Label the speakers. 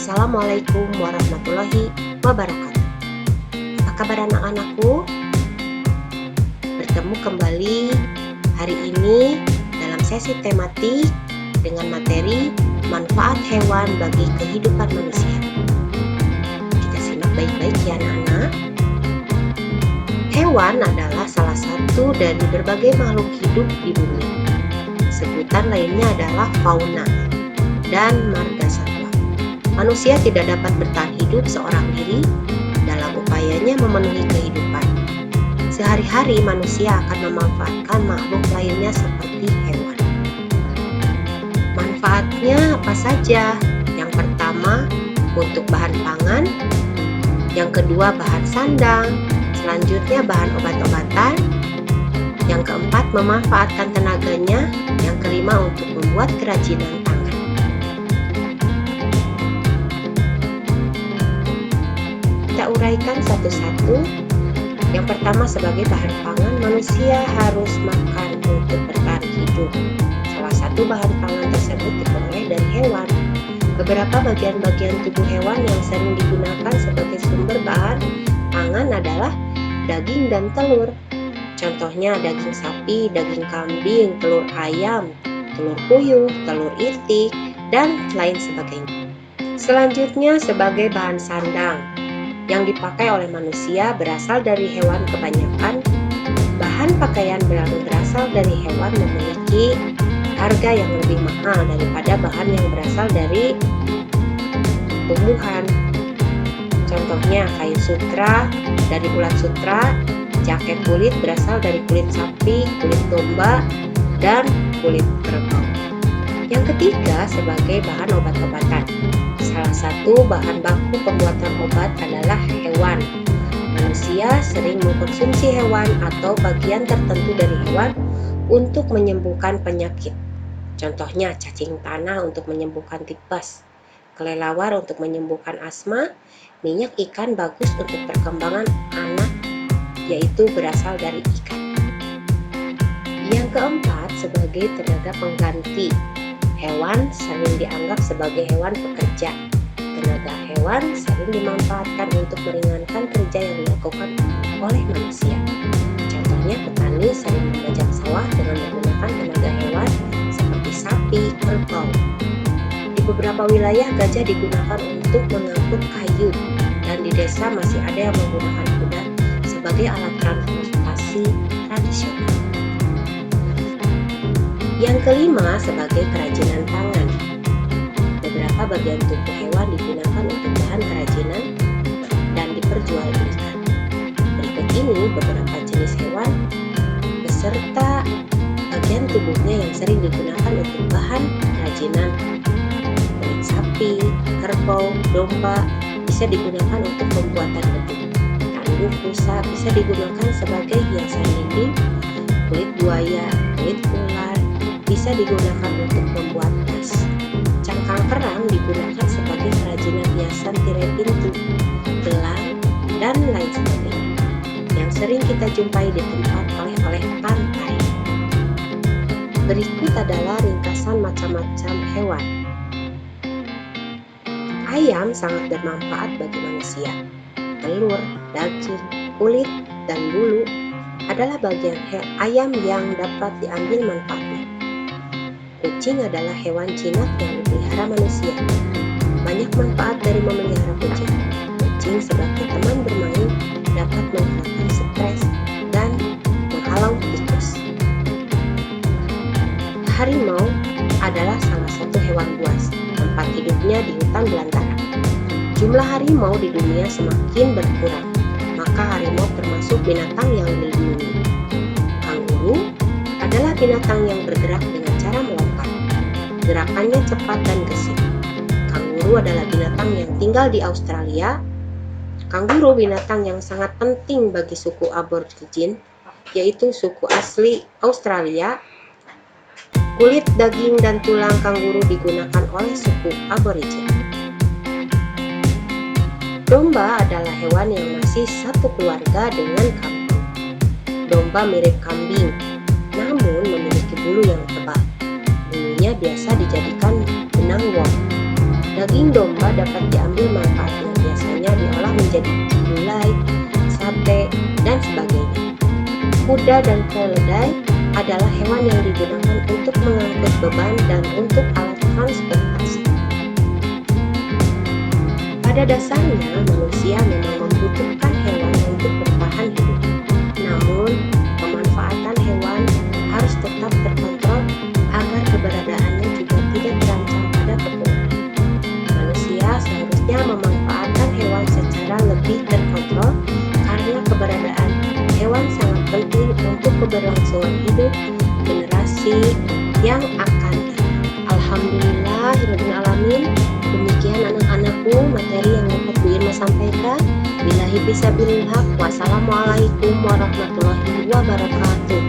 Speaker 1: Assalamualaikum warahmatullahi wabarakatuh. Apa kabar anak-anakku? Bertemu kembali hari ini dalam sesi tematik dengan materi manfaat hewan bagi kehidupan manusia. Kita simak baik-baik ya anak-anak. Hewan adalah salah satu dari berbagai makhluk hidup di bumi. Sebutan lainnya adalah fauna dan marga satwa. Manusia tidak dapat bertahan hidup seorang diri dalam upayanya memenuhi kehidupan. Sehari-hari manusia akan memanfaatkan makhluk lainnya seperti hewan. Manfaatnya apa saja? Yang pertama, untuk bahan pangan. Yang kedua, bahan sandang. Selanjutnya, bahan obat-obatan. Yang keempat, memanfaatkan tenaganya. Yang kelima, untuk membuat kerajinan tangan. Kita uraikan satu-satu. Yang pertama, sebagai bahan pangan, manusia harus makan untuk bertahan hidup. Salah satu bahan pangan tersebut diperoleh dari hewan. Beberapa bagian-bagian tubuh hewan yang sering digunakan sebagai sumber bahan pangan adalah daging dan telur. Contohnya daging sapi, daging kambing, telur ayam, telur puyuh, telur itik, dan lain sebagainya. Selanjutnya, sebagai bahan sandang yang dipakai oleh manusia berasal dari hewan kebanyakan. Bahan pakaian yang berasal dari hewan memiliki harga yang lebih mahal daripada bahan yang berasal dari tumbuhan. Contohnya kain sutra dari ulat sutra, jaket kulit berasal dari kulit sapi, kulit domba, dan kulit kerbau. Yang ketiga, sebagai bahan obat-obatan. Salah satu bahan baku pembuatan obat adalah hewan. Manusia sering mengkonsumsi hewan atau bagian tertentu dari hewan untuk menyembuhkan penyakit. Contohnya cacing tanah untuk menyembuhkan tipes, kelelawar untuk menyembuhkan asma, minyak ikan bagus untuk perkembangan anak, yaitu berasal dari ikan. Yang keempat, sebagai tenaga pengganti. Hewan sering dianggap sebagai hewan pekerja. Tenaga hewan sering dimanfaatkan untuk meringankan kerja yang dilakukan oleh manusia. Contohnya petani sering membajak sawah dengan menggunakan tenaga hewan seperti sapi, kerbau. Di beberapa wilayah gajah digunakan untuk mengangkut kayu, dan di desa masih ada yang menggunakan kuda sebagai alat transportasi tradisional. Yang kelima, sebagai kerajinan tangan. Beberapa bagian tubuh hewan digunakan untuk bahan kerajinan dan diperjualbelikan. Berikut ini beberapa jenis hewan beserta bagian tubuhnya yang sering digunakan untuk bahan kerajinan. Kulit sapi, kerbau, domba bisa digunakan untuk pembuatan beduk. Tanduk rusa bisa digunakan sebagai hiasan dinding. Kulit buaya, kulit ular bisa digunakan untuk membuat tas. Cangkang kerang digunakan sebagai kerajinan hiasan tirai pintu, gelang, dan lain sebagainya, yang sering kita jumpai di tempat oleh-oleh pantai. Berikut adalah ringkasan macam-macam hewan. Ayam sangat bermanfaat bagi manusia. Telur, daging, kulit, dan bulu adalah bagian ayam yang dapat diambil manfaatnya. Kucing adalah hewan jinak yang dipelihara manusia. Banyak manfaat dari memelihara kucing. Kucing sebagai teman bermain dapat menghilangkan stres dan menghalau tikus. Harimau adalah salah satu hewan buas. Tempat hidupnya di hutan belantara. Jumlah harimau di dunia semakin berkurang, maka harimau termasuk binatang yang dilindungi. Kanguru adalah binatang yang bergerak dengan cara melompat. Gerakannya cepat dan gesit. Kanguru adalah binatang yang tinggal di Australia. Kanguru binatang yang sangat penting bagi suku Aborigin, yaitu suku asli Australia. Kulit, daging, dan tulang kanguru digunakan oleh suku Aborigin. Domba adalah hewan yang masih satu keluarga dengan kambing. Domba mirip kambing, namun memiliki bulu yang tebal. Bulunya biasa dijadikan benang wol. Daging domba dapat diambil manfaatnya, biasanya diolah menjadi gulai, sate, dan sebagainya. Kuda dan keledai adalah hewan yang digunakan untuk mengangkut beban dan untuk alat transportasi. Pada dasarnya, manusia memang membutuhkan hewan untuk bertahan hidup. Namun, pemanfaatan hewan harus tetap terkontrol agar keberadaannya juga tidak terancam pada kepungan. Manusia seharusnya memanfaatkan hewan secara lebih terkontrol karena keberadaan hewan sangat penting untuk keberlangsungan hidup generasi yang akan datang. Alhamdulillahirabbil alamin. Demikian anak-anakku materi yang dapat Bu Irma sampaikan. Billahi fisabilillah. Wassalamualaikum warahmatullahi wabarakatuh.